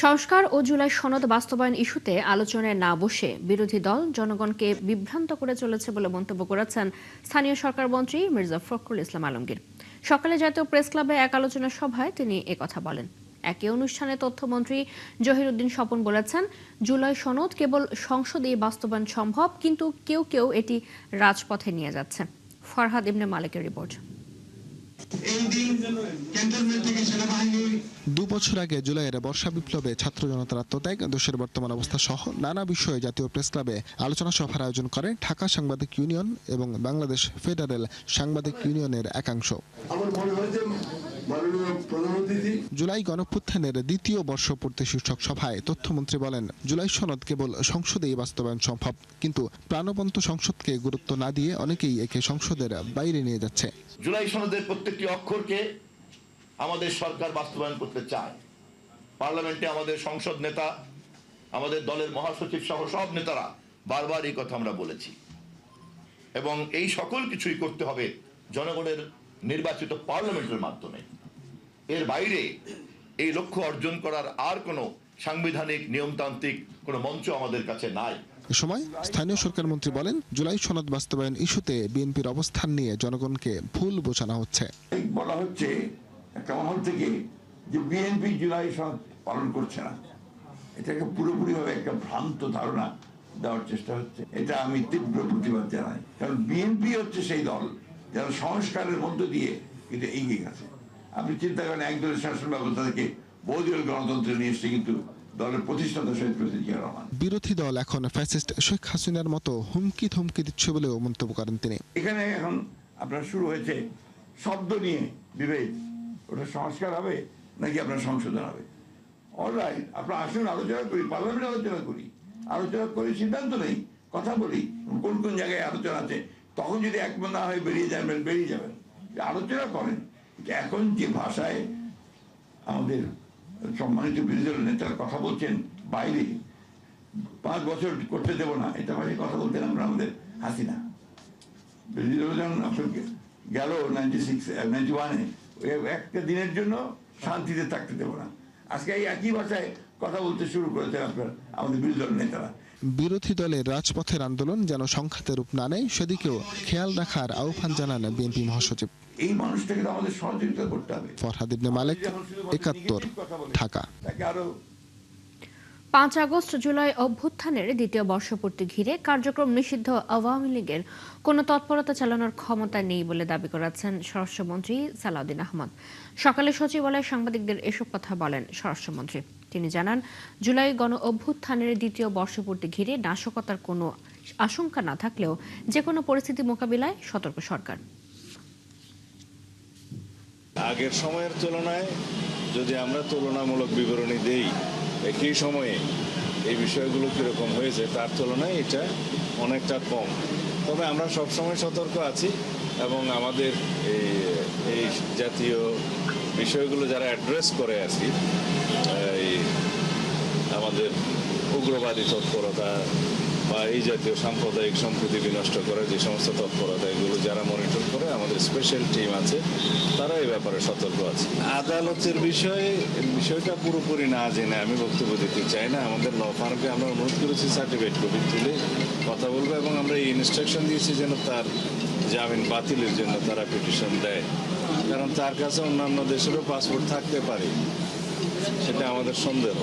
সংস্কার ও জুলাই সনদ বাস্তবায়ন ইস্যুতে আলোচনায় না বসে বিরোধী দল জনগণকে বিভ্রান্ত করে চলেছে বলে মন্তব্য করেছেন স্থানীয় সরকার মন্ত্রী মির্জা ফখরুল ইসলাম আলমগীর। সকালে জাতীয় প্রেস ক্লাবে এক আলোচনা সভায় তিনি একথা বলেন। একই অনুষ্ঠানে তথ্যমন্ত্রী জহিরুদ্দিন স্বপন বলেছেন, জুলাই সনদ কেবল সংসদেই বাস্তবায়ন সম্ভব, কিন্তু কেউ কেউ এটি রাজপথে নিয়ে যাচ্ছে। ফরহাদ ইবনে মালিকের রিপোর্ট। 2 বছর আগে জুলাইয়ের বর্ষা বিপ্লবে ছাত্র জনতার আত্মত্যাগ, দেশের বর্তমান অবস্থা সহ নানা বিষয়ে জাতীয় প্রেস ক্লাবে আলোচনা সভার আয়োজন করে ঢাকা সাংবাদিক ইউনিয়ন এবং বাংলাদেশ ফেডারেল সাংবাদিক ইউনিয়নের একাংশ। জুলাই গণঅভ্যুত্থানের দ্বিতীয় বর্ষপূর্তি শীর্ষক সভায় তথ্যমন্ত্রী বলেন, জুলাই সনদ কেবল সংসদেই বাস্তবায়ন সম্ভব, কিন্তু প্রাণবন্ত সংসদকে গুরুত্ব না দিয়ে অনেকেই একে সংসদের বাইরে নিয়ে যাচ্ছে। জুলাই সনদের প্রত্যেকটি অক্ষরকে আমাদের সরকার বাস্তবায়ন করতে চায়। পার্লামেন্টে আমাদের সংসদ নেতা, আমাদের দলের মহাসচিব সহ সব নেতারা বারবার এই কথা আমরা বলেছি, এবং এই সকল কিছুই করতে হবে জনগণের নির্বাচিত পার্লামেন্টের মাধ্যমে। এর বাইরে এই লক্ষ্য অর্জন করার আর কোনো সাংবিধানিক নিয়মতান্ত্রিক কোনো মঞ্চ আমাদের কাছে নাই। এ সময় স্থানীয় সরকার মন্ত্রী বলেন, জুলাই সনদ বাস্তবায়ন ইস্যুতে বিএনপির অবস্থান নিয়ে জনগণকে ভুল বোঝানো হচ্ছে। বলা হচ্ছে একটা মহল থেকে যে বিএনপি জুলাই সনদ পালন করছে না, এটাকে পুরোপুরিভাবে একটা ভ্রান্ত ধারণা দেওয়ার চেষ্টা হচ্ছে। এটা আমি তীব্র প্রতিবাদ জানাই, কারণ বিএনপি হচ্ছে সেই দল যারা সংস্কারের মধ্য দিয়ে কিন্তু এগিয়ে গেছে। আপনি চিন্তা করেন, একদলের শাসন ব্যবস্থা থেকে বহুদলীয় গণতন্ত্রে নিয়ে এসছে কিন্তু দলের প্রতিষ্ঠাতা শহীদ প্রেসিডেন্ট জিয়া রহমান। বিরোধী দল এখন ফ্যাসিস্ট শেখ হাসিনার মতো হুমকি ধমকি দিচ্ছে বলেও মন্তব্য করেন তিনি। এখানে এখন আপনার শুরু হয়েছে শব্দ নিয়ে বিভেদ, ওটা সংস্কার হবে নাকি আপনার সংশোধন হবে। অলরাইট, আপনার আসুন আলোচনা করি, পার্লামেন্টে আলোচনা করি সিদ্ধান্ত নেই, কথা বলি কোন কোন জায়গায় আলোচনা আছে। তখন যদি একমত না হয় বেরিয়ে যাবেন, আলোচনা করেন। এখন যে ভাষায় আমাদের সম্মানিত বিরোধী দলের নেতারা কথা বলছেন, বাইরে 5 বছর করতে দেব না, এটা ভাষায় কথা বলতেন আমরা আমাদের হাসিনা। বিরোধী দল যখন গেল 91-এ, একটা দিনের জন্য শান্তিতে থাকতে দেব না, আজকে এই একই ভাষায় কথা বলতে শুরু করেছেন আপনার আমাদের বিরোধী দলের নেতারা। বিরোধী দলের রাজপথের আন্দোলন যেন সংঘাতে রূপ না নেয়, সেদিকেও খেয়াল রাখার আহ্বান জানান বিএনপি মহাসচিব। এই মানুষটাকে তো আমাদের সহযোগিতা করতে হবে। ফরহাদ ইবনে মালিক, 71, ঢাকা। 5 আগস্ট জুলাই অভ্যুত্থানের দ্বিতীয় বর্ষপূর্তি ঘিরে কার্যক্রম নিষিদ্ধ আওয়ামী লীগের কোনো তৎপরতা চালানোর ক্ষমতা নেই বলে দাবি করেছেন স্বরাষ্ট্রমন্ত্রী সালাউদ্দিন আহমদ। সকালে সচিবালয়ে সাংবাদিকদের এসব কথা বলেন স্বরাষ্ট্রমন্ত্রী। তিনি জানান, জুলাই গণ অভ্যুত্থানের দ্বিতীয় বর্ষপূর্তি ঘিরে নাশকতার কোনো আশঙ্কা না থাকলেও যে কোনো পরিস্থিতি মোকাবিলায় সতর্ক সরকার। আগের সময়ের তুলনায় যদি আমরা তুলনামূলক বিবরণী দেই, একই সময়ে এই বিষয়গুলো কীরকম হয়েছে তার তুলনায় এটা অনেকটা কম। তবে আমরা সবসময় সতর্ক আছি, এবং আমাদের এই জাতীয় বিষয়গুলো যারা অ্যাড্রেস করে আছি, আমাদের উগ্রবাদী তৎপরতা বা এই জাতীয় সাম্প্রদায়িক সম্প্রীতি বিনষ্ট করার যে সমস্ত তৎপরতা, এগুলো যারা মনিটর করে, আমাদের স্পেশাল টিম আছে, তারা এই ব্যাপারে সতর্ক আছে। আদালতের বিষয়টা পুরোপুরি না জেনে আমি বক্তব্য দিতে চাই না। আমাদের ল ফার্মকে আমরা অনুরোধ করেছি সার্টিফিকেট কপি তুলে কথা বলবো, এবং আমরা এই ইনস্ট্রাকশন দিয়েছি যেন তার জামিন বাতিলের জন্য তারা পিটিশন দেয়, কারণ তার কাছে অন্যান্য দেশেরও পাসপোর্ট থাকতে পারে, সেটা আমাদের সন্দেহ।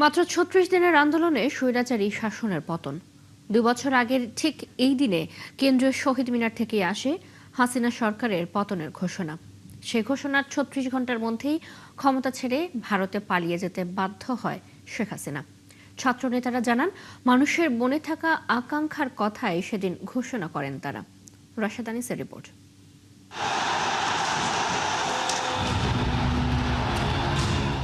মাত্র 36 দিনের আন্দোলনে স্বৈরাচারী শাসনের পতন। 2 বছর আগের ঠিক এই দিনে কেন্দ্রীয় শহীদ মিনার থেকে আসে হাসিনা সরকারের পতনের ঘোষণা। সেই ঘোষণার 36 ঘন্টার মধ্যেই ক্ষমতা ছেড়ে ভারতে পালিয়ে যেতে বাধ্য হয় শেখ হাসিনা। ছাত্রনেতারা জানান, মানুষের মনে থাকা আকাঙ্ক্ষার কথাই সেদিন ঘোষণা করেন তারা। রাশেদ আনিসের রিপোর্ট।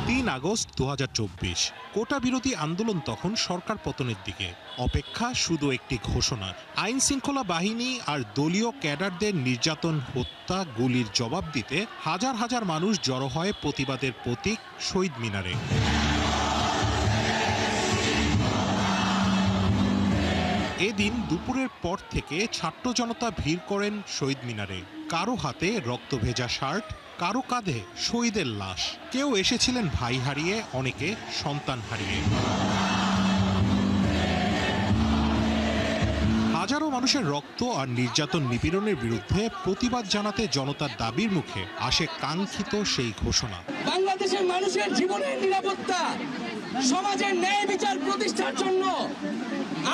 3 3 আগস্ট 2024। কোটা বিরোধী আন্দোলন তখন সরকার পতনের দিকে। অপেক্ষা শুধু একটি ঘোষণা, আইন শৃঙ্খলা বাহিনী আর দলীয় ক্যাডারদের নির্যাতন, হত্যা, গুলির জবাব দিতে হাজার হাজার মানুষ জড়ো হয় প্রতিবাদের প্রতীক শহীদ মিনারে। এদিন দুপুরের পর থেকে ছাত্র জনতা ভিড় করেন শহীদ মিনারে। কারো হাতে রক্তভেজা শার্ট, কারো কাঁধে শহীদের লাশ। কেউ এসেছিলেন ভাই হারিয়ে, অনেকে সন্তান হারিয়ে। হাজারো মানুষের রক্ত আর নির্যাতন নিপীড়নের বিরুদ্ধে প্রতিবাদ জানাতে জনতার দাবির মুখে আসে কাঙ্ক্ষিত সেই ঘোষণা। বাংলাদেশের মানুষের জীবনের নিরাপত্তা, সমাজের ন্যায় বিচার প্রতিষ্ঠার জন্য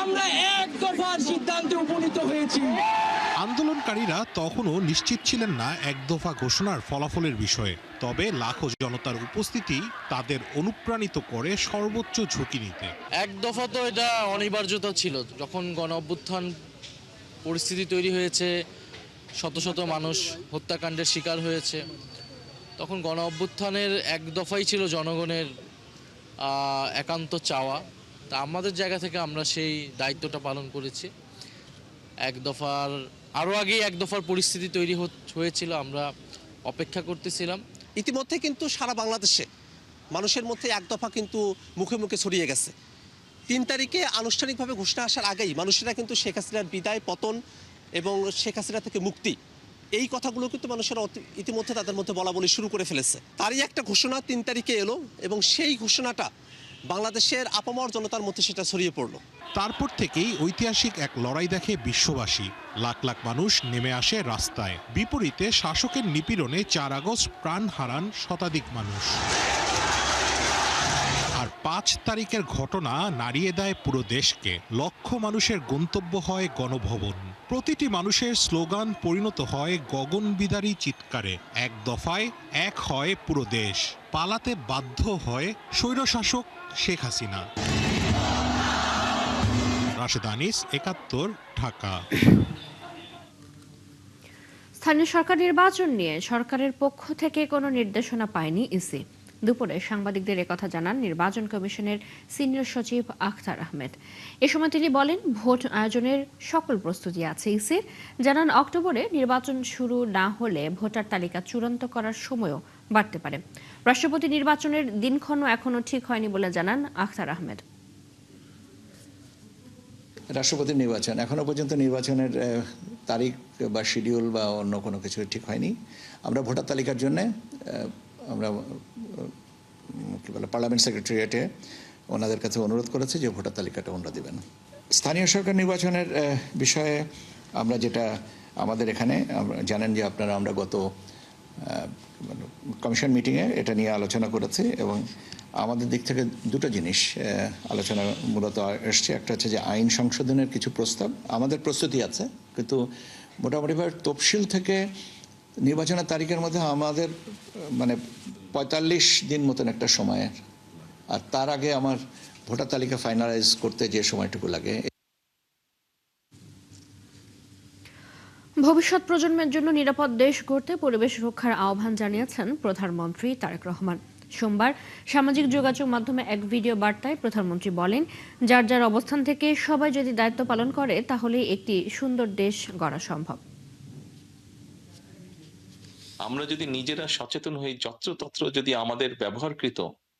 আমরা এক দফার সিদ্ধান্তে উপনীত হয়েছি। আন্দোলনকারীরা তখনও নিশ্চিত ছিলেন না এক দফা ঘোষণার ফলাফলের বিষয়ে। তবে লাখো জনতার উপস্থিতি তাদের অনুপ্রাণিত করে সর্বোচ্চ ঝুঁকি নিতে। এক দফা তো এটা অনিবার্যতা ছিল। যখন গণ অভ্যুত্থান পরিস্থিতি তৈরি হয়েছে, শত শত মানুষ হত্যাকাণ্ডের শিকার হয়েছে, তখন গণ অভ্যুত্থানের এক দফাই ছিল জনগণের একান্ত চাওয়া। তা আমাদের জায়গা থেকে আমরা সেই দায়িত্বটা পালন করেছি। এক দফার আরও আগেই এক দফার পরিস্থিতি তৈরি হয়েছিল, আমরা অপেক্ষা করতেছিলাম। ইতিমধ্যে কিন্তু সারা বাংলাদেশে মানুষের মধ্যে এক দফা কিন্তু মুখে মুখে ছড়িয়ে গেছে। 3 তারিখে আনুষ্ঠানিকভাবে ঘোষণা আসার আগেই মানুষেরা কিন্তু শেখ হাসিনার বিদায়, পতন এবং শেখ হাসিনা থেকে মুক্তি, এই কথাগুলো কিন্তু মানুষেরা ইতিমধ্যে তাদের মধ্যে বলা বলি শুরু করে ফেলেছে। তারই একটা ঘোষণা 3 তারিখে এলো এবং সেই ঘোষণাটা বাংলাদেশের আপামর জনতার মধ্যে সেটা ছড়িয়ে পড়লো। তারপর থেকেই ঐতিহাসিক এক লড়াই দেখে বিশ্ববাসী। লাখ লাখ মানুষ নেমে আসে রাস্তায়। বিপরীতে শাসকের নিপীড়নে 4 আগস্ট প্রাণ হারান শতাধিক মানুষ। আর 5 তারিখের ঘটনা নাড়িয়ে দেয় পুরো দেশকে। লক্ষ মানুষের গন্তব্য হয় গণভবন। প্রতিটি মানুষের স্লোগান পরিণত হয় গগনবিদারী চিৎকারে। এক দফায় এক হয় পুরো দেশ। পালাতে বাধ্য হয় স্বৈরশাসক শেখ হাসিনা। রাশেদ আনিস, ৭১, ঢাকা। স্থানীয় সরকার নির্বাচন নিয়ে সরকারের পক্ষ থেকে কোনো নির্দেশনা পায়নি ইসি। দুপুরে সাংবাদিকদের একথা জানান নির্বাচন কমিশনের সিনিয়র সচিব আখতার আহমেদ। এ সময় তিনি বলেন, ভোট আয়োজনের সকল প্রস্তুতি আছে ইসির। জানান, অক্টোবরে নির্বাচন শুরু না হলে ভোটার তালিকা চূড়ান্ত করার সময়ও বাড়তে পারে। রাষ্ট্রপতি নির্বাচনের দিনক্ষণ এখনো ঠিক হয়নি বলে জানান আখতার আহমেদ। রাষ্ট্রপতি নির্বাচন এখনো পর্যন্ত নির্বাচনের তারিখ বা শিডিউল বা অন্য কোনো কিছু ঠিক হয়নি। আমরা ভোটার তালিকার জন্য আমরা পার্লামেন্ট সেক্রেটারিয়েটে ওনাদের কাছে অনুরোধ করেছি যে ভোটার তালিকাটা ওনারা দেবেন। স্থানীয় সরকার নির্বাচনের বিষয়ে আমরা যেটা আমাদের এখানে জানেন যে আপনারা, আমরা গত কমিশন মিটিংয়ে এটা নিয়ে আলোচনা করেছি এবং আমাদের দিক থেকে দুটো জিনিস আলোচনা মূলত এসছে। একটা হচ্ছে যে আইন সংশোধনের কিছু প্রস্তাব, আমাদের প্রস্তুতি আছে, কিন্তু মোটামুটিভাবে তফসিল থেকে নির্বাচনের তারিখের মধ্যে আমাদের 45 দিন মতন একটা সময়ের, আর তার আগে আমার ভোটার তালিকা ফাইনালাইজ করতে যে সময়টুকু লাগে। ভবিষ্যৎ প্রজন্মের জন্য নিরাপদ দেশ গড়তে পরিবেশ রক্ষার আহ্বান জানিয়েছেন প্রধানমন্ত্রী তারেক রহমান। সোমবার সামাজিক যোগাযোগ মাধ্যমে এক ভিডিও বার্তায় প্রধানমন্ত্রী বলেন, যার যার অবস্থান থেকে সবাই যদি দায়িত্ব পালন করে তাহলে একটি সুন্দর দেশ গড়া সম্ভব। আমরা যদি নিজেরা সচেতন হই, যত্রতত্র যদি আমাদের ব্যবহারকৃত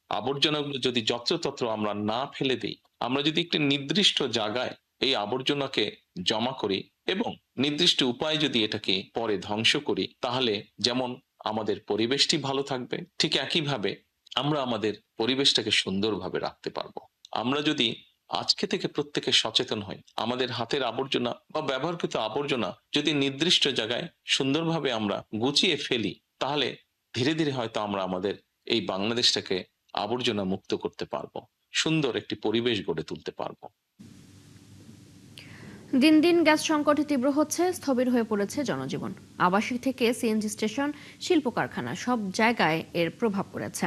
আবর্জনাগুলো যদি যত্রতত্র আমরা না ফেলে দিই, আমরা যদি একটি নির্দিষ্ট জায়গায় এই আবর্জনাকে জমা করি এবং নির্দিষ্ট উপায়ে যদি এটাকে পরে ধ্বংস করি, তাহলে যেমন আমাদের পরিবেশটি ভালো থাকবে, ঠিক একইভাবে আমরা আমাদের পরিবেশটাকে সুন্দরভাবে রাখতে পারবো। আমরা যদি আজকে থেকে প্রত্যেকে সচেতন হই, আমাদের হাতের আবর্জনা বা ব্যবহারকৃত আবর্জনা যদি নির্দিষ্ট জায়গায় সুন্দরভাবে আমরা গুছিয়ে ফেলি, তাহলে ধীরে ধীরে হয়তো আমরা আমাদের এই বাংলাদেশটাকে আবর্জনা মুক্ত করতে পারবো, সুন্দর একটি পরিবেশ গড়ে তুলতে পারবো। দিন দিন গ্যাস সংকটে তীব্র হচ্ছে, স্থবির হয়ে পড়েছে জনজীবন। আবাসিক থেকে সিএনজি স্টেশন, শিল্প কারখানা, সব জায়গায় এর প্রভাব পড়েছে।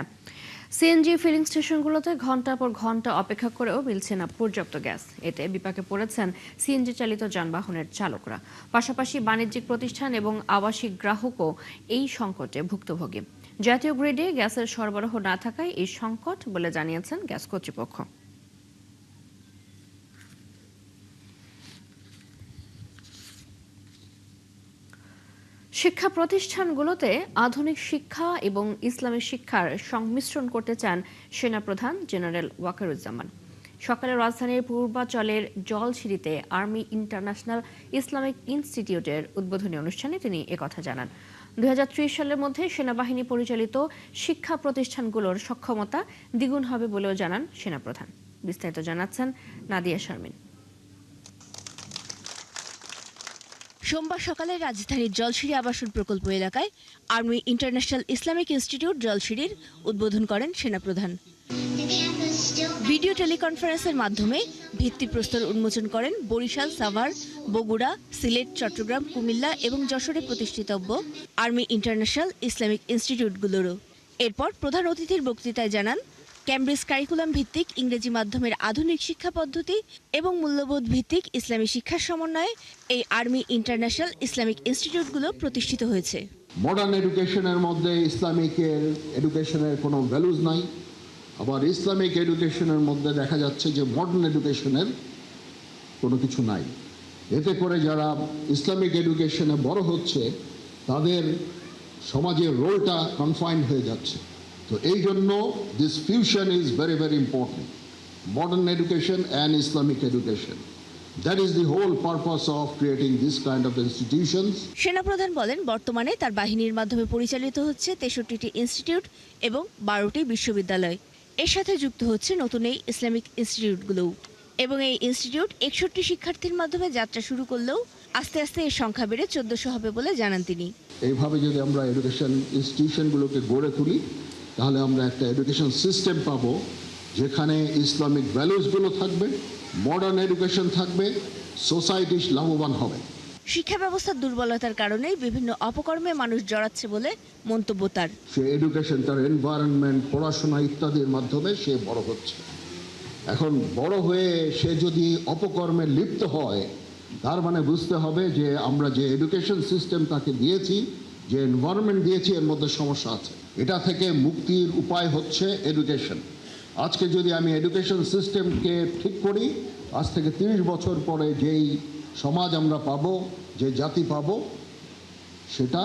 সিএনজি ফিলিং স্টেশনগুলোতে ঘন্টার পর ঘন্টা অপেক্ষা করেও মিলছে না পর্যাপ্ত গ্যাস। এতে বিপাকে পড়েছেন সিএনজি চালিত যানবাহনের চালকরা। পাশাপাশি বাণিজ্যিক প্রতিষ্ঠান এবং আবাসিক গ্রাহকও এই সংকটে ভুক্তভোগী। জাতীয় গ্রিডে গ্যাসের সরবরাহ না থাকায় এই সংকট বলে জানিয়েছেন গ্যাস কর্তৃপক্ষ। শিক্ষা প্রতিষ্ঠানগুলোতে আধুনিক শিক্ষা এবং ইসলামিক শিক্ষার সংমিশ্রণ করতে চান সেনাপ্রধান জেনারেল ওয়াকারুজ্জামান। সকালে রাজধানীর পূর্বাঞ্চলের জলছিড়িতে আর্মি ইন্টারন্যাশনাল ইসলামিক ইনস্টিটিউটের উদ্বোধনী অনুষ্ঠানে তিনি একথা জানান। 2030 সালের মধ্যে সেনাবাহিনী পরিচালিত শিক্ষা প্রতিষ্ঠানগুলোর সক্ষমতা দ্বিগুণ হবে বলেও জানান সেনাপ্রধান। বিস্তারিত জানাচ্ছেন নাদিয়া শারমিন। সোমবার সকালে রাজধানীর জলছিড়ি আবাসন প্রকল্প এলাকায় আর্মি ইন্টারন্যাশনাল ইসলামিক ইনস্টিটিউট জলছিড়ির উদ্বোধন করেন সেনাপ্রধান। ভিডিও টেলিকনফারেন্সের মাধ্যমে ভিত্তিপ্রস্তর উন্মোচন করেন বরিশাল, সাভার, বগুড়া, সিলেট, চট্টগ্রাম, কুমিল্লা এবং যশোরে প্রতিষ্ঠিতব্য আর্মি ইন্টারন্যাশনাল ইসলামিক ইনস্টিটিউটগুলোরও। এরপর প্রধান অতিথির বক্তৃতায় জানান, ক্যামব্রিজ কারিকুলাম ভিত্তিক ইংরেজি মাধ্যমের আধুনিক শিক্ষা পদ্ধতি এবং মূল্যবোধ ভিত্তিক ইসলামী শিক্ষার সমন্বয়ে এই আর্মি ইন্টারন্যাশনাল ইসলামিক ইনস্টিটিউটগুলো প্রতিষ্ঠিত হয়েছে। মডার্ন এডুকেশনের মধ্যে ইসলামিকের এডুকেশনের কোনো ভ্যালুজ নাই, আবার ইসলামিক এডুকেশনের মধ্যে দেখা যাচ্ছে যে মডার্ন এডুকেশনের কোনো কিছু নাই। এতে করে যারা ইসলামিক এডুকেশনে বড় হচ্ছে তাদের সমাজের রোলটা কনফাইন্ড হয়ে যাচ্ছে। তো এই জন্য this fusion is very very important, modern education and Islamic education. That is the whole purpose of creating this kind of institutions. সেনাপ্রধান বলেন, বর্তমানে তার বাহিনীর মাধ্যমে পরিচালিত হচ্ছে 63টি ইনস্টিটিউট এবং 12টি বিশ্ববিদ্যালয়। এর সাথে যুক্ত হচ্ছে নতুন এই ইসলামিক ইনস্টিটিউটগুলোও। এবং এই ইনস্টিটিউট 61 শিক্ষার্থীর মাধ্যমে যাত্রা শুরু করলেও আস্তে আস্তে এর সংখ্যা বেড়ে 1400 হবে বলে জানান তিনি। এইভাবে যদি আমরা এডুকেশন ইনস্টিটিউশনগুলোকে গড়ে তুলি তাহলে আমরা একটা এডুকেশন সিস্টেম পাবো যেখানে ইসলামিক ভ্যালুসগুলো থাকবে, মডার্ন এডুকেশন থাকবে, সোসাইটি লাভবান হবে। শিক্ষা ব্যবস্থার দুর্বলতার কারণে বিভিন্ন অপকর্মে মানুষ জড়াচ্ছে বলে মন্তব্য তার। সে এডুকেশন, তার এনভায়রনমেন্ট, পড়াশোনা ইত্যাদির মাধ্যমে সে বড় হচ্ছে। এখন বড় হয়ে সে যদি অপকর্মে লিপ্ত হয় তার মানে বুঝতে হবে যে আমরা যে এডুকেশন সিস্টেম তাকে দিয়েছি, যে এনভায়রনমেন্ট দিয়েছি, এর মধ্যে সমস্যা আছে। এটা থেকে মুক্তির উপায় হচ্ছে এডুকেশন। আজকে যদি আমি এডুকেশন সিস্টেমকে ঠিক করি, আজ থেকে 30 বছর পরে যেই সমাজ আমরা পাবো, যে জাতি পাবো, সেটা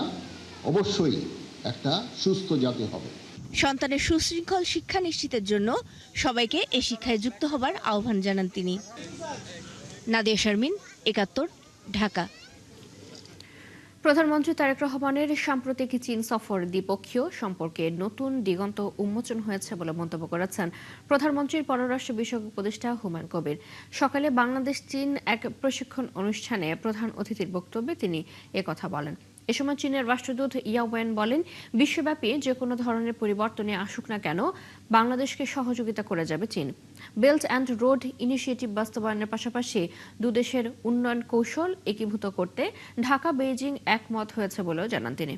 অবশ্যই একটা সুস্থ জাতি হবে। সন্তানের সুশৃঙ্খল শিক্ষা নিশ্চিতের জন্য সবাইকে এই শিক্ষায় যুক্ত হবার আহ্বান জানান তিনি। নাদিয়া শারমিন, 71, ঢাকা। প্রধানমন্ত্রী তারেক রহমানের সাম্প্রতিক চীন সফর দ্বিপক্ষীয় সম্পর্কে নতুন দিগন্ত উন্মোচন হয়েছে বলে মন্তব্য করেছেন প্রধানমন্ত্রীর পররাষ্ট্র বিষয়ক উপদেষ্টা হুমায়ুন কবির। সকালে বাংলাদেশ চীন এক প্রশিক্ষণ অনুষ্ঠানে প্রধান অতিথির বক্তব্যে তিনি একথা বলেন। এ সময় চীনের রাষ্ট্রদূত ইয়াওয়েন বলেন, বিশ্বব্যাপী যে কোনো ধরনের পরিবর্তনে আসুক না কেন বাংলাদেশকে সহযোগিতা করে যাবে চীন। বেল্ট অ্যান্ড রোড ইনিশিয়েটিভ বাস্তবায়নের পাশাপাশি দুদেশের উন্নয়ন কৌশল একীভূত করতে ঢাকা বেইজিং একমত হয়েছে বলেও জানান তিনি।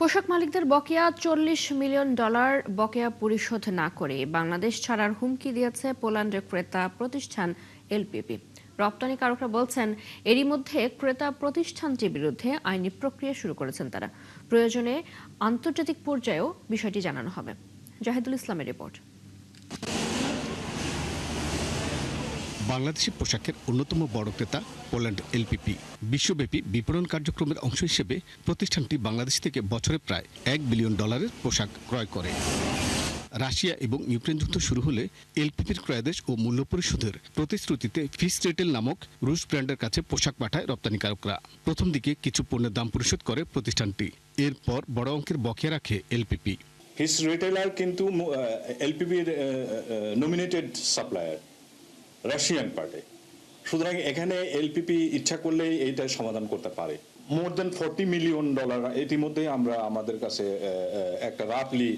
পোশাক মালিকদের বকেয়া $40 মিলিয়ন বকেয়া পরিশোধ না করে বাংলাদেশ ছাড়ার হুমকি দিয়েছে পোল্যান্ডের ক্রেতা প্রতিষ্ঠান এলপিপি। রপ্তানিকারকরা বলছেন, এরই মধ্যে ক্রেতা প্রতিষ্ঠানটির বিরুদ্ধে আইনি প্রক্রিয়া শুরু করেছেন তারা। প্রয়োজনে আন্তর্জাতিক পর্যায়েও বিষয়টি জানানো হবে। জাহিদুল ইসলামের রিপোর্ট। বাংলাদেশি পোশাকের অন্যতম বড় ক্রেতা পোল্যান্ড এলপিপি। বিশ্বব্যাপী বিপণন কার্যক্রমের অংশ হিসেবে প্রতিষ্ঠানটি বাংলাদেশ থেকে বছরে প্রায় $1 বিলিয়ন পোশাক ক্রয় করে। রাশিয়া এবং ইউক্রেন যুদ্ধ শুরু হলে এলপিপির ক্রয়াদেশ ও মূল্য পরিশোধের প্রতিশ্রুতিতে ফিস রেটেল নামক রুশ ব্র্যান্ডের কাছে পোশাক পাঠায় রপ্তানিকারকরা। প্রথম দিকে কিছু পণ্যের দাম পরিশোধ করে প্রতিষ্ঠানটি, এরপর বড় অঙ্কের বকেয়া রাখে এলপিপি। ফিস রিটেলার কিন্তু এলপিপির নমিনেটেড সাপ্লায়ার রাশিয়ান পার্টে, সুতরাং এখানে এলপিপি ইচ্ছা করলে এইটা সমাধান করতে পারে। মোর দেন $40 মিলিয়ন ইতিমধ্যে আমরা আমাদের কাছে একটা রাফলি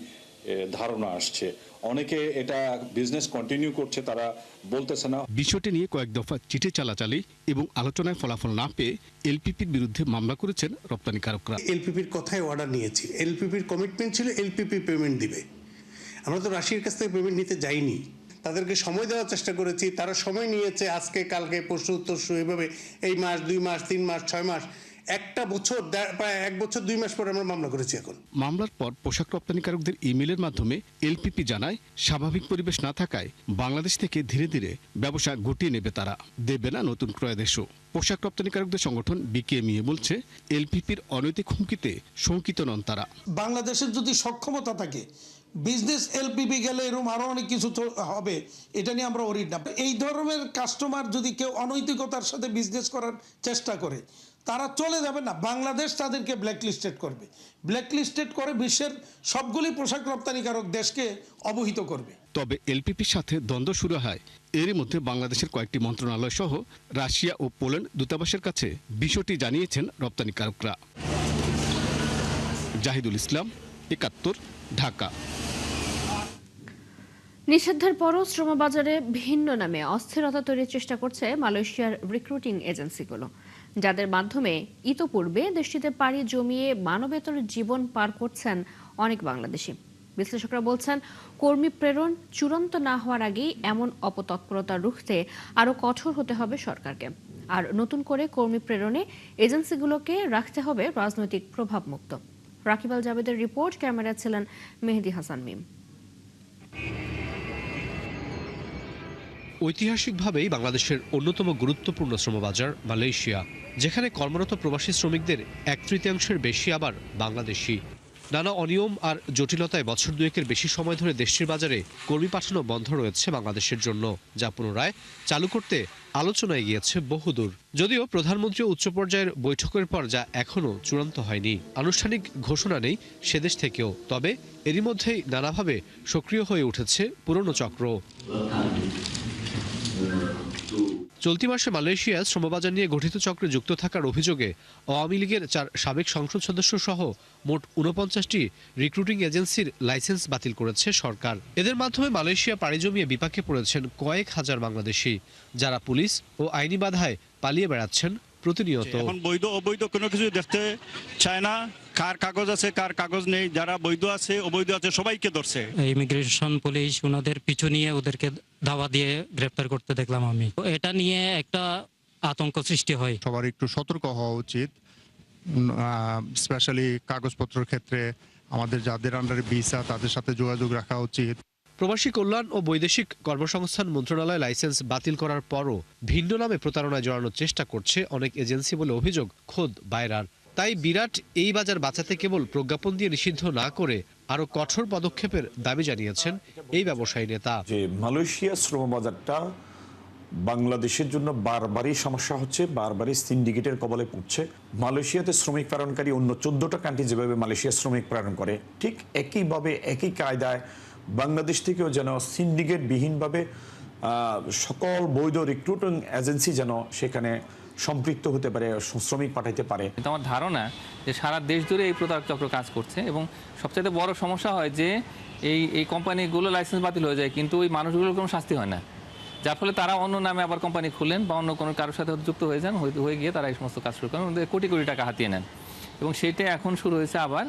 ধারণা আসছে। অনেকে এটা বিজনেস কন্টিনিউ করছে, তারা বলতেছে না। বিষয়টি নিয়ে কয়েক দফা চিঠি চালাচালি এবং আলোচনায় ফলাফল না পেয়ে এলপিপির বিরুদ্ধে মামলা করেছেন রপ্তানিকারকরা। এলপিপির কথায় অর্ডার নিয়েছি, এলপিপির কমিটমেন্ট ছিল এলপিপি পেমেন্ট দিবে। আমরা তো রাশিয়ার কাছ থেকে পেমেন্ট নিতে যাইনি, তাদেরকে সময় দেওয়ার চেষ্টা করেছি, তারা সময় নিয়েছে, আজকে কালকে পরশু তরশু এভাবে এই মাস 2 মাস 3 মাস 6 মাস, একটা বছর প্রায় 1 বছর 2 মাস পরে আমরা মামলা করেছি। এখন মামলার পর পোশাক রপ্তানিকারকদের ইমেলের মাধ্যমে এলপিপি জানায় স্বাভাবিক পরিবেশ না থাকায় বাংলাদেশ থেকে ধীরে ধীরে ব্যবসা গুটিয়ে নেবে, তারা দেবে না নতুন ক্রয়াদেশও। পোশাক রপ্তানিকারকদের সংগঠন বিকেএমইএ বলছে এলপিপির অনৈতিক হুমকিতে শঙ্কিত নন তারা। বাংলাদেশের যদি সক্ষমতা থাকে, বিজনেস এলপিপি গেলে এরকম আরো অনেক কিছু হবে, এটা নিয়ে আমরা ওরিড না। এই ধরনের কাস্টমার যদি কেউ অনৈতিকতার সাথে বিজনেস করার চেষ্টা করে, তারা চলে যাবে না, বাংলাদেশ তাদেরকে ব্ল্যাকলিস্টেড করবে, ব্ল্যাকলিস্টেড করে বিশ্বের সবগুলি পোশাক রপ্তানিকারক দেশকে অবহিত করবে। তবে এলপিপির সাথে দ্বন্দ্ব শুরু হয় এরই মধ্যে বাংলাদেশের কয়েকটি মন্ত্রণালয় সহ রাশিয়া ও পোল্যান্ড দূতাবাসের কাছে বিষয়টি জানিয়েছেন রপ্তানিকারকরা। জাহিদুল ইসলাম, ৭১, ঢাকা। নিষিদ্ধের পরও শ্রমবাজারে ভিন্ন নামে অস্থিরতা তৈরির চেষ্টা করছে মালয়েশিয়ার রিক্রুটিং এজেন্সিগুলো, যাদের মাধ্যমে ইতোপূর্বে দেশটিতে পাড়ি জমিয়ে মানবেতর জীবন পার করছেন অনেক বাংলাদেশি। বিশ্লেষকরা বলছেন, কর্মী প্রেরণ চূড়ান্ত না হওয়ার আগেই এমন অপতৎপরতা রুখতে আরও কঠোর হতে হবে সরকারকে। আর নতুন করে কর্মী প্রেরণে এজেন্সিগুলোকে রাখতে হবে রাজনৈতিক প্রভাবমুক্ত। রাকিব আল জাবেদের রিপোর্ট, ক্যামেরা ছিলেন মেহেদি হাসান মিম। ঐতিহাসিকভাবেই বাংলাদেশের অন্যতম গুরুত্বপূর্ণ শ্রমবাজার মালয়েশিয়া, যেখানে কর্মরত প্রবাসী শ্রমিকদের 1/3 বেশি আবার বাংলাদেশি। নানা অনিয়ম আর জটিলতায় বছর দুয়েকের বেশি সময় ধরে দেশটির বাজারে কর্মী পাঠানো বন্ধ রয়েছে বাংলাদেশের জন্য, যা পুনরায় চালু করতে আলোচনায় গিয়েছে বহুদূর। যদিও প্রধানমন্ত্রী উচ্চ পর্যায়ের বৈঠকের পর যা এখনও চূড়ান্ত হয়নি, আনুষ্ঠানিক ঘোষণা নেই সেদেশ থেকেও। তবে এরই মধ্যেই নানাভাবে সক্রিয় হয়ে উঠেছে পুরনো চক্র। চলতি মাসে মালয়েশিয়া শ্রমবাজার নিয়ে গঠিত চক্রে যুক্ত থাকার অভিযোগে আওয়ামী লীগের 4 সাবেক সংসদ সদস্য সহ মোট 49টি রিক্রুটিং এজেন্সির লাইসেন্স বাতিল করেছে সরকার। এদের মাধ্যমে মালয়েশিয়া পাড়ি জমিয়ে বিপাকে পড়েছেন কয়েক হাজার বাংলাদেশি, যারা পুলিশ ও আইনি বাধায় পালিয়ে বেড়াচ্ছেন প্রতিনিয়ত। এখন বৈধ অবৈধ কোনো কিছু দেখতে চায় না, কার কাগজ আছে কার কাগজ নেই, যারা বৈধ আছে অবৈধ আছে সবাইকে ধরছে। ইমিগ্রেশন পুলিশ ওনাদের পিছু নিয়ে ওদেরকে দাওয়া দিয়ে গ্রেফতার করতে দেখলাম আমি। এটা নিয়ে একটা আতঙ্ক সৃষ্টি হয়। সবার একটু সতর্ক হওয়া উচিত, স্পেশালি কাগজপত্রের ক্ষেত্রে আমাদের যাদের আন্ডারে ভিসা তাদের সাথে যোগাযোগ রাখা উচিত। প্রবাসী কল্যাণ ও বৈদেশিক কর্মসংস্থান মন্ত্রণালয় লাইসেন্স বাতিল করার পরও ভিন্ন নামে প্রতারণায় জড়ানোর চেষ্টা করছে অনেক এজেন্সি বলে অভিযোগ খোদ বাইরার। তাই বিরাট এই বাজার বাঁচাতে কেবল প্রজ্ঞাপন দিয়ে নিষিদ্ধ না করে আরো কঠোর পদক্ষেপের দাবি জানিয়েছেন এই ব্যবসায়ী নেতা। যে মালয়েশিয়া শ্রমবাজারটা বাংলাদেশের জন্য বারবারই সমস্যা হচ্ছে, বারবারই সিন্ডিকেটের কবলে পড়ছে। মালয়েশিয়াতে শ্রমিক প্রেরণকারী অন্য 14টা কান্ট্রি যেভাবে মালয়েশিয়া শ্রমিক প্রেরণ করে, ঠিক একইভাবে একই কায়দায় বাংলাদেশ থেকেও যেন সিন্ডিকেটবিহীনভাবে সকল বৈধ রিক্রুটিং এজেন্সি যেন সেখানে সম্পৃক্ত হতে পারে, শ্রমিক পাঠাইতে পারে। আমার ধারণা যে সারা দেশ জুড়ে এই প্রতারক চক্র কাজ করছে এবং সবচেয়ে বড় সমস্যা হয় যে এই কোম্পানিগুলো লাইসেন্স বাতিল হয়ে যায়, কিন্তু ওই মানুষগুলোর কোনো শাস্তি হয় না, যার ফলে তারা অন্য নামে আবার কোম্পানি খুলেন বা অন্য কোনো কারোর সাথে যুক্ত হয়ে যান, হয়ে গিয়ে তারা এই সমস্ত কাজ শুরু করেন, কোটি কোটি টাকা হাতিয়ে নেন এবং সেটা এখন শুরু হয়েছে আবার।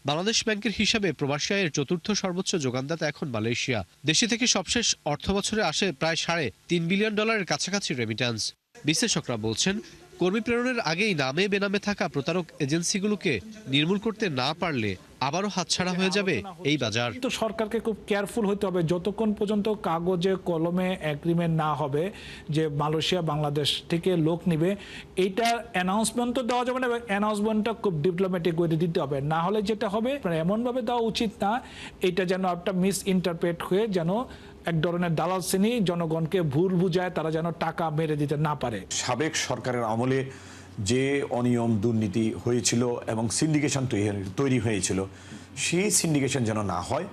বাংলাদেশ ব্যাংকের হিসাবে প্রবাসী আয়ের 4র্থ সর্বোচ্চ যোগানদাতা এখন মালয়েশিয়া। দেশে থেকে সবশেষ অর্থ বছরে আসে প্রায় $3.5 বিলিয়ন কাছাকাছি রেমিট্যান্স। বিশ্লেষকরা বলছেন, কর্মী প্রেরণের আগেই নামে বেনামে থাকা প্রতারক এজেন্সিগুলোকে নির্মূল করতে না পারলে আবারও হাতছাড়া হয়ে যাবে এই বাজার। তো সরকারকে খুব কেয়ারফুল হতে হবে যতক্ষণ পর্যন্ত কাগজে কলমে এগ্রিমেন্ট না হবে যে মালয়েশিয়া বাংলাদেশ থেকে লোক নিবে, এইটা অ্যানাউন্সমেন্ট তো দেওয়া যাবে না, অ্যানাউন্সমেন্টটা খুব ডিপ্লোম্যাটিক ওয়েতে দিতে হবে। না হলে যেটা হবে এমনভাবে দেওয়া উচিত না এটা যেন একটা মিস ইন্টারপ্রেট হয়ে যেন এক ধরনের দালাল শ্রেণী জনগণকে ভুল বুঝায়, তারা যেন টাকা মেরে দিতে না পারে। সাবেক সরকারের আমলে যে অনিয়ম দুর্নীতি হয়েছিল এবং সিন্ডিকেশন তৈরি হয়েছিল, সেই সিন্ডিকেশন যেন না হয়,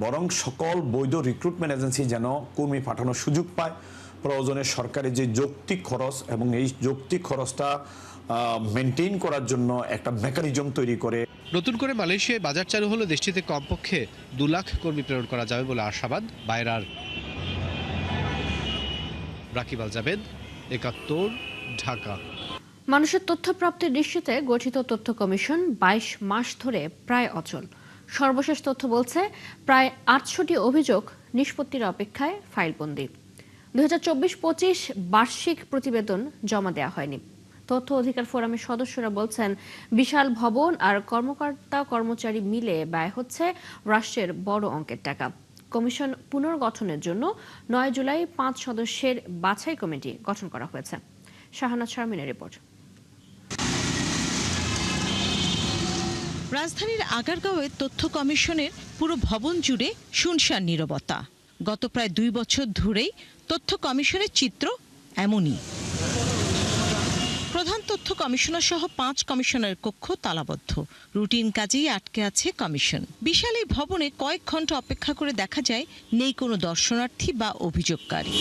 বরং সকল বৈধ রিক্রুটমেন্ট এজেন্সি যেন কর্মী পাঠানোর সুযোগ পায়। প্রয়োজনে সরকারের যে যৌক্তিক খরচ এবং এই যৌক্তিক খরচটা মেনটেইন করার জন্য একটা মেকানিজম তৈরি করে। নতুন করে মালয়েশিয়ায় বাজার চালু হলে দেশটিতে কমপক্ষে 2 লাখ কর্মী প্রেরণ করা যাবে বলে আশাবাদ বাইরার। রাকিব আল জাবেদ, ৭১, ঢাকা। মানুষের তথ্য প্রাপ্তির নিশ্চিতে গঠিত তথ্য কমিশন 22 মাস ধরে প্রায় অচল। সর্বশেষ তথ্য বলছে প্রায় 800টি অভিযোগ নিষ্পত্তির অপেক্ষায় ফাইলবন্দি। 2024-25 বার্ষিক প্রতিবেদন জমা দেওয়া হয়নি। তথ্য অধিকার ফোরামের সদস্যরা বলছেন, বিশাল ভবন আর কর্মকর্তা কর্মচারী মিলে ব্যয় হচ্ছে রাষ্ট্রের বড় অঙ্কের টাকা। কমিশন পুনর্গঠনের জন্য 9 জুলাই 5 সদস্যের বাছাই কমিটি গঠন করা হয়েছে। শাহানাজ শারমিনের রিপোর্ট। রাজধানীর আগারগাঁওয়ে তথ্য কমিশনের পুরো ভবন জুড়ে শুনশান নীরবতা। গত প্রায় 2 বছর ধরেই তথ্য কমিশনের চিত্র এমনই। প্রধান তথ্য কমিশনার সহ 5 কমিশনারের কক্ষ তালাবদ্ধ। রুটিন কাজেই আটকে আছে কমিশন। বিশাল এই ভবনে কয়েক ঘন্টা অপেক্ষা করে দেখা যায় নেই কোনো দর্শনার্থী বা অভিযোগকারী।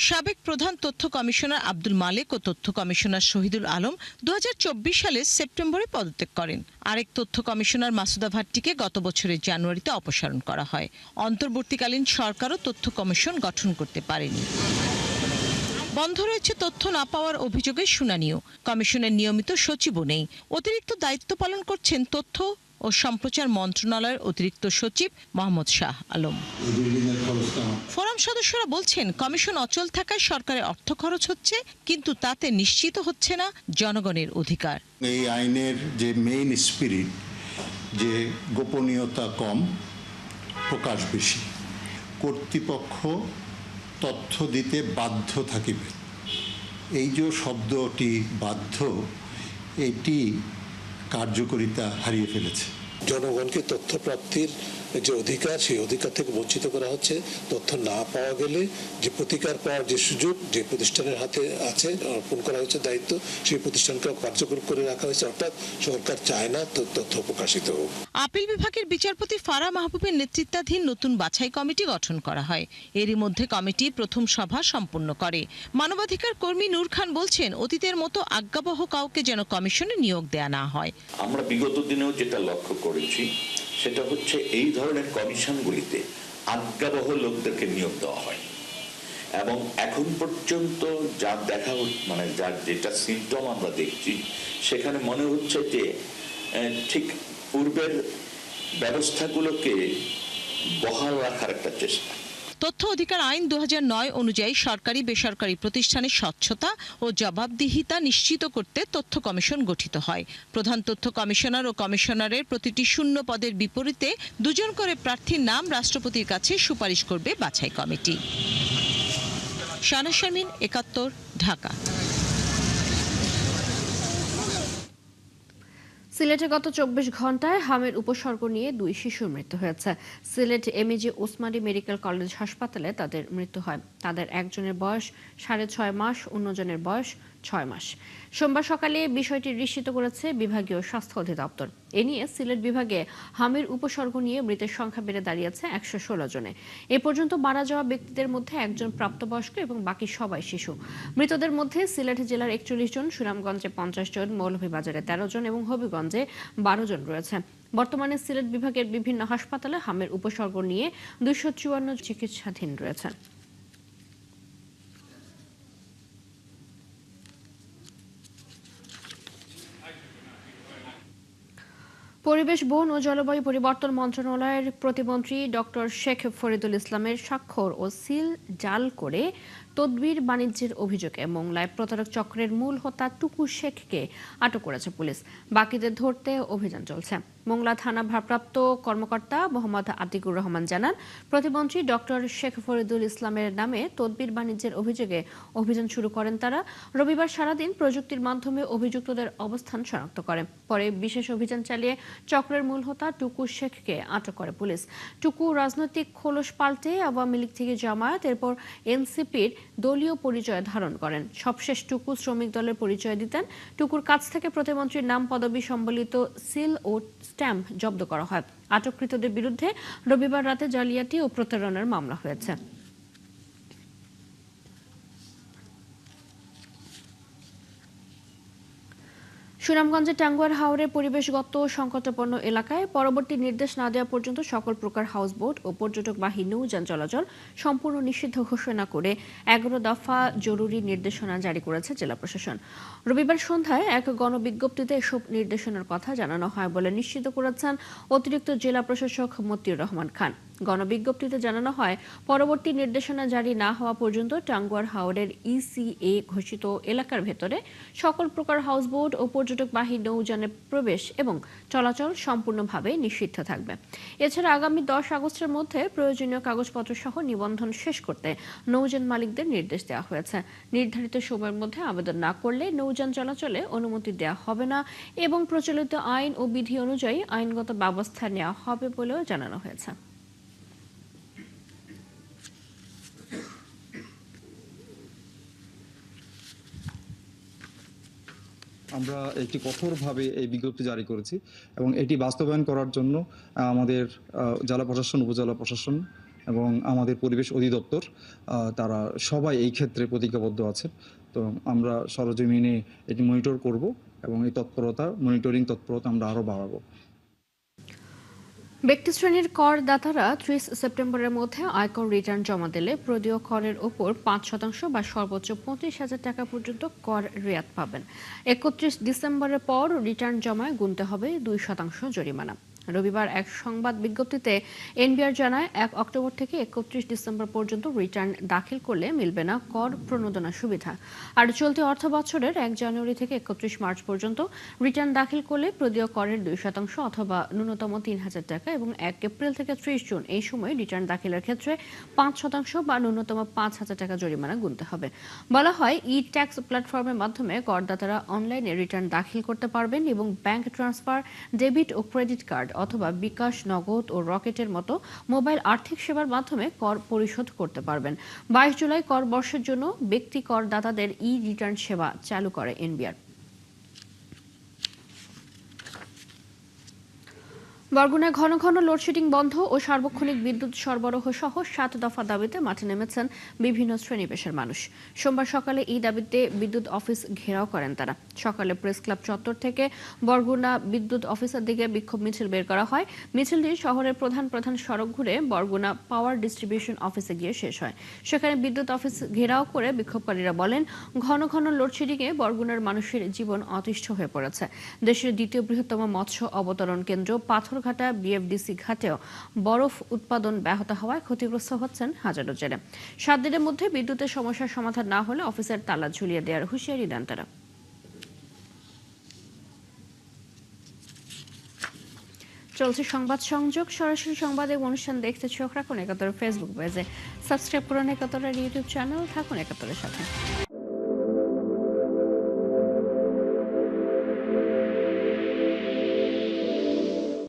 সাবেক প্রধান তথ্য কমিশনার আব্দুল মালেক ও তথ্য কমিশনার শহীদুল আলম 2024 সালের সেপ্টেম্বরে পদত্যাগ করেন। আরেক তথ্য কমিশনার মাসুদা ভাট্টিকে গত বছরের জানুয়ারিতে অপসারণ করা হয়। অন্তর্বর্তীকালীন সরকারও তথ্য কমিশন গঠন করতে পারেনি। বন্ধ রয়েছে তথ্য না পাওয়ার অভিযোগের শুনানিও। কমিশনের নিয়মিত সচিবও নেই। অতিরিক্ত দায়িত্ব পালন করছেন তথ্য ও সম্প্রচার মন্ত্রণালয়ের অতিরিক্ত সচিব মোহাম্মদ শাহ আলম। ফোরাম সদস্যরা বলছেন, কমিশন অচল থাকায় সরকারের অর্থ খরচ হচ্ছে, কিন্তু তাতে নিশ্চিত হচ্ছে না জনগণের অধিকার। এই আইনের যে মেইন স্পিরিট, যে গোপনীয়তা কম, প্রকাশ বেশি, কর্তৃপক্ষ তথ্য দিতে বাধ্য থাকিবে, এই যে শব্দটি বাধ্য, এটি কার্যকারিতা হারিয়ে ফেলেছে। জনগণকে তথ্য প্রাপ্তির যে অধিকার, সেই অধিকার থেকে বঞ্চিত করা হচ্ছে। তথ্য না পাওয়া গেলে যে প্রতিকার পাওয়ার যে সুযোগ যে প্রতিষ্ঠানের হাতে আছে, অর্পণ করা হয়েছে দায়িত্ব, সেই প্রতিষ্ঠানকে কার্যকর করে রাখা হয়েছে। অর্থাৎ সরকার চায় না তথ্য প্রকাশিত হোক। আপিল বিভাগের বিচারপতি ফারা মাহবুবের নেতৃত্বাধীন নতুন বাছাই কমিটি গঠন করা হয়। এরই মধ্যে কমিটি প্রথম সভা সম্পন্ন করে। মানবাধিকার কর্মী নূর খান বলছেন, অতীতের মতো আজ্ঞাবহ কাউকে যেন কমিশনে নিয়োগ দেয়া না হয়। আমরা বিগত দিনেও যেটা লক্ষ্য করেছি সেটা হচ্ছে এই ধরনের কমিশনগুলিতে আজ্ঞাবহ লোকদেরকে নিয়োগ দেওয়া হয় এবং এখন পর্যন্ত যা দেখা মানে যার যেটা সিম্পটম আমরা দেখছি, সেখানে মনে হচ্ছে যে ঠিক পূর্বের ব্যবস্থাগুলোকে বহাল রাখার একটা চেষ্টা। তথ্য অধিকার আইন 2009 অনুযায়ী সরকারি বেসরকারি প্রতিষ্ঠানের স্বচ্ছতা ও জবাবদিহিতা নিশ্চিত করতে তথ্য কমিশন গঠিত হয়। প্রধান তথ্য কমিশনার ও কমিশনারের প্রতিটি শূন্য পদের বিপরীতে 2 জন করে প্রার্থীর নাম রাষ্ট্রপতির কাছে সুপারিশ করবে বাছাই কমিটি। শাহানাজ শারমিন, 71, ঢাকা। সিলেটে গত 24 ঘন্টায় হামের উপসর্গ নিয়ে 2 শিশুর মৃত্যু হয়েছে। Sylhet MAG Osmani medical college হাসপাতালে তাদের মৃত্যু হয়। তাদের একজনের বয়স 6.5 মাস, অন্যজনের বয়স 6 মাস। সোমবার সকালে বিষয়টি নিশ্চিত করেছে বিভাগীয় স্বাস্থ্য অধিদপ্তর। এ নিয়ে সিলেট বিভাগে হামের উপসর্গ নিয়ে মৃতের সংখ্যা বেড়ে দাঁড়িয়েছে 116 জনে। এ পর্যন্ত মারা যাওয়া ব্যক্তিদের মধ্যে একজন প্রাপ্তবয়স্ক এবং বাকি সবাই শিশু। মৃতদের মধ্যে সিলেট জেলার 41 জন, সুনামগঞ্জে 50 জন, মৌলভীবাজারে 13 জন এবং হবিগঞ্জে 12 জন রয়েছে। বর্তমানে সিলেট বিভাগের বিভিন্ন হাসপাতালে হামের উপসর্গ নিয়ে 254 চিকিৎসাধীন রয়েছে। পরিবেশ, বন ও জলবায়ু পরিবর্তন মন্ত্রণালয়ের প্রতিমন্ত্রী ডক্টর শেখ ফরিদুল ইসলামের স্বাক্ষর ও সিল জাল করে তদবির বাণিজ্যের অভিযোগে মোংলায় প্রতারক চক্রের মূল হোতা টুকু শেখকে আটক করেছে পুলিশ। বাকিদের ধরতে অভিযান চলছে। মোংলা থানা ভারপ্রাপ্ত কর্মকর্তা মোহাম্মদ আতিকুর রহমান জানান, প্রতিমন্ত্রী ডক্টর শেখ ফরিদুল ইসলামের নামে তদবির বাণিজ্যের অভিযোগে অভিযান শুরু করেন তারা। রবিবার সারাদিন প্রযুক্তির মাধ্যমে অভিযুক্তদের অবস্থান শনাক্ত করে। পরে বিশেষ অভিযান চালিয়ে চক্রের মূল হোতা টুকু শেখকে আটক করে পুলিশ। টুকু রাজনৈতিক খোলস পাল্টে আওয়ামী লীগ থেকে জামায়াত, এরপর এনসিপির দলীয় পরিচয় ধারণ করেন। সবশেষ টুকু শ্রমিক দলের পরিচয় দিতেন। টুকুর কাছ থেকে প্রতিমন্ত্রীর নাম, পদবি সম্বলিত সিল ও স্ট্যাম্প জব্দ করা হয়। আটককৃতদের বিরুদ্ধে রবিবার রাতে জালিয়াতি ও প্রতারণার মামলা হয়েছে। সুনামগঞ্জের টাঙ্গুয়ার হাওরের পরিবেশগত সংকটাপন্ন এলাকায় পরবর্তী নির্দেশ না দেওয়া পর্যন্ত সকল প্রকার হাউসবোট ও পর্যটকবাহী নৌযান চলাচল সম্পূর্ণ নিষিদ্ধ ঘোষণা করে 11 দফা জরুরি নির্দেশনা জারি করেছে জেলা প্রশাসন। রবিবার সন্ধ্যায় এক গণবিজ্ঞপ্তিতে এসব নির্দেশনার কথা জানানো হয় বলে নিশ্চিত করেছেন অতিরিক্ত জেলা প্রশাসক মতিউর রহমান খান। গণবিজ্ঞপ্তিতে জানানো হয়, পরবর্তী নির্দেশনা জারি না হওয়া পর্যন্ত টাঙ্গুয়ার হাওরের ECA ঘোষিত এলাকার ভেতরে সকল প্রকার হাউসবোট ও পর্যটকবাহী নৌযানের প্রবেশ এবং চলাচল সম্পূর্ণভাবে নিষিদ্ধ থাকবে। এছাড়া আগামী 10 আগস্টের মধ্যে প্রয়োজনীয় কাগজপত্র সহ নিবন্ধন শেষ করতে নৌযান মালিকদের নির্দেশ দেওয়া হয়েছে। নির্ধারিত সময়ের মধ্যে আবেদন না করলে নৌযান চলাচলে অনুমতি দেওয়া হবে না এবং প্রচলিত আইন ও বিধি অনুযায়ী আইনগত ব্যবস্থা নেওয়া হবে বলেও জানানো হয়েছে। আমরা একটি কঠোরভাবে এই বিজ্ঞপ্তি জারি করেছি এবং এটি বাস্তবায়ন করার জন্য আমাদের জেলা প্রশাসন, উপজেলা প্রশাসন এবং আমাদের পরিবেশ অধিদপ্তর তারা সবাই এই ক্ষেত্রে প্রতিজ্ঞাবদ্ধ আছেন। তো আমরা সরজমিনে এটি মনিটর করব এবং এই মনিটরিং তৎপরতা আমরা আরও বাড়াবো। ব্যক্তিশ্রেণীর করদাতারা 30 সেপ্টেম্বরের মধ্যে আয়কর রিটার্ন জমা দিলে প্রদেয় করের ওপর 5% বা সর্বোচ্চ 25,000 টাকা পর্যন্ত কর রেয়াত পাবেন। 31 ডিসেম্বরের পর রিটার্ন জমায় গুনতে হবে 2% জরিমানা। রবিবার এক সংবাদ বিজ্ঞপ্তিতে এনবিআর জানায়, 1 অক্টোবর থেকে 31 ডিসেম্বর পর্যন্ত রিটার্ন দাখিল করলে মিলবে না কর প্রণোদনা সুবিধা। আর চলতি অর্থ বছরের 1 জানুয়ারি থেকে 31 মার্চ পর্যন্ত রিটার্ন দাখিল করলে প্রদেয় করের 2% অথবা ন্যূনতম 3,000 টাকা এবং 1 এপ্রিল থেকে 30 জুন এই সময় রিটার্ন দাখিলের ক্ষেত্রে 5% বা ন্যূনতম 5,000 টাকা জরিমানা গুনতে হবে। বলা হয়, ই-ট্যাক্স প্ল্যাটফর্মের মাধ্যমে করদাতারা অনলাইনে রিটার্ন দাখিল করতে পারবেন এবং ব্যাংক ট্রান্সফার, ডেবিট ও ক্রেডিট কার্ড অথবা বিকাশ, নগদ ও রকেটের মতো মোবাইল আর্থিক সেবার মাধ্যমে কর পরিশোধ করতে পারবেন। 22 জুলাই কর বর্ষের জন্য ব্যক্তি করদাতাদের ই-রিটার্ন সেবা চালু করে এনবিআর। বরগুনায় ঘন ঘন লোডশেডিং বন্ধ ও সার্বক্ষণিক বিদ্যুৎ সরবরাহ সহ 7 দফা দাবিতে মাঠে নেমেছেন বিভিন্ন শ্রেণী পেশার মানুষ। সোমবার সকালে এই দাবিতে বিদ্যুৎ অফিস ঘেরাও করেন তারা। সকালে প্রেস ক্লাব চত্বর থেকে বরগুনা বিদ্যুৎ অফিসের দিকে বিক্ষোভ মিছিল বের করা হয়। মিছিলটি শহরের প্রধান প্রধান সড়ক ঘুরে বরগুনা পাওয়ার ডিস্ট্রিবিউশন অফিসে গিয়ে শেষ হয়। সেখানে বিদ্যুৎ অফিস ঘেরাও করে বিক্ষোভকারীরা বলেন, ঘন ঘন লোডশেডিংয়ে বরগুনার মানুষের জীবন অতিষ্ঠ হয়ে পড়েছে। দেশের দ্বিতীয় বৃহত্তম মৎস্য অবতরণ কেন্দ্র পাথরঘাটা বিএফডিসি ঘাটেও বরফ উৎপাদন ব্যাহত হওয়ায় ক্ষতিগ্রস্ত হচ্ছেন হাজারো জেলে। 7 দিনের মধ্যে বিদ্যুতের সমস্যার সমাধান না হলে অফিসের তালা ঝুলিয়ে দেওয়ার হুঁশিয়ারি দেন তারা। চলছে সংবাদ সংযোগ। সরাসরি সংবাদ এবং অনুষ্ঠান দেখতে চোখ রাখুন একাত্তর ফেসবুক পেজে, সাবস্ক্রাইব করুন একাত্তরের ইউটিউব চ্যানেল। থাকুন একাত্তরের সাথে।